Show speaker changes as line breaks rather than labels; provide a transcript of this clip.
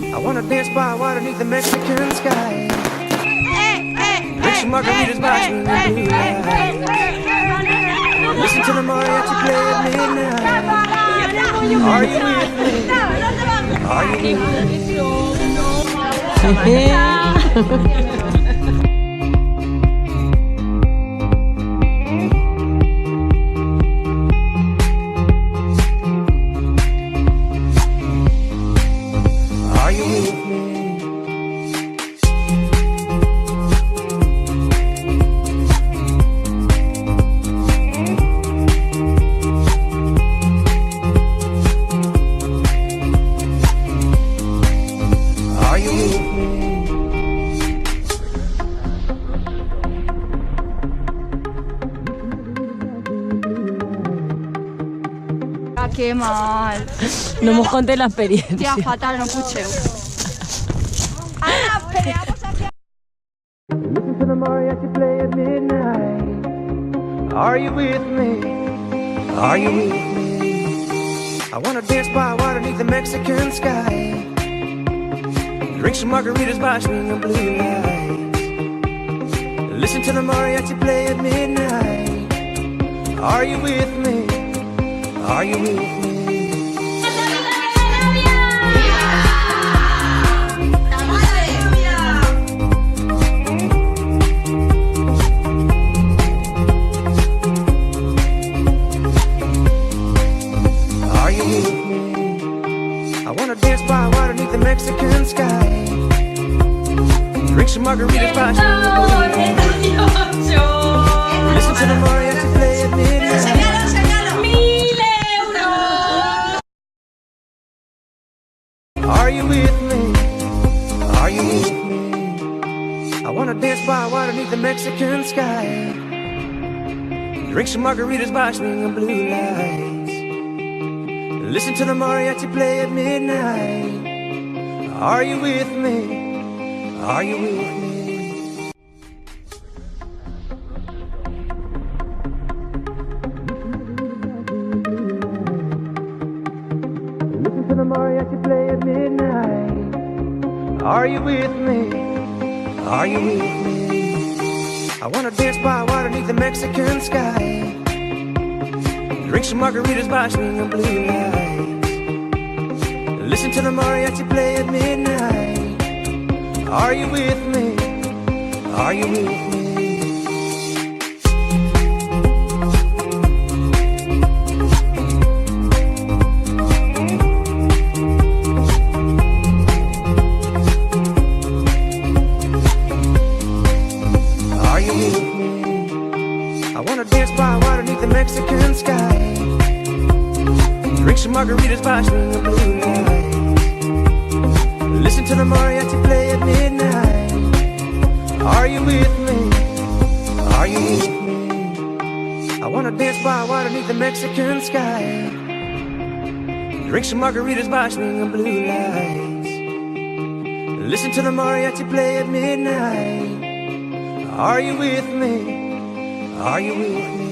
I wanna dance by water beneath the Mexican sky. Drink some margaritas by swinging blue lights. Listen to the mariachi play at midnight. Are you with me? Are you with me?
Qué mal.
No mos conté la experiencia.
Tía, fatal, no escuché. Ana, peleamos hacia...
Listen to the mariachi play at midnight. Are you with me? Are you with me? I wanna dance by water beneath the Mexican sky. Drink some margaritas by swinging blue lights. Listen to the mariachi play at midnight. Are you with me? Are you with me? Are you with me? I wanna dance by water beneath the Mexican sky. Drink some margaritas by swinging blue lights. Listen to the mariachi play at midnight. Are you with me? Are you with me? I wanna dance by water beneath the Mexican sky. Drink some margaritas by swinging blue lights. Listen to the mariachi play at midnight. Are you with me? Are you with me? Listen to the mariachi play at midnight. Are you with me? Are you with me? I wanna dance by water beneath the Mexican sky. Drink some margaritas by swinging blue lights. Listen to the mariachi play at midnight. Are you with me? Are you with me? Mexican sky. Drink some margaritas by swinging blue lights. Listen to the mariachi play at midnight. Are you with me? Are you with me? I wanna dance by water beneath the Mexican sky. Drink some margaritas by swinging blue lights. Listen to the mariachi play at midnight. Are you with me? Are you with me?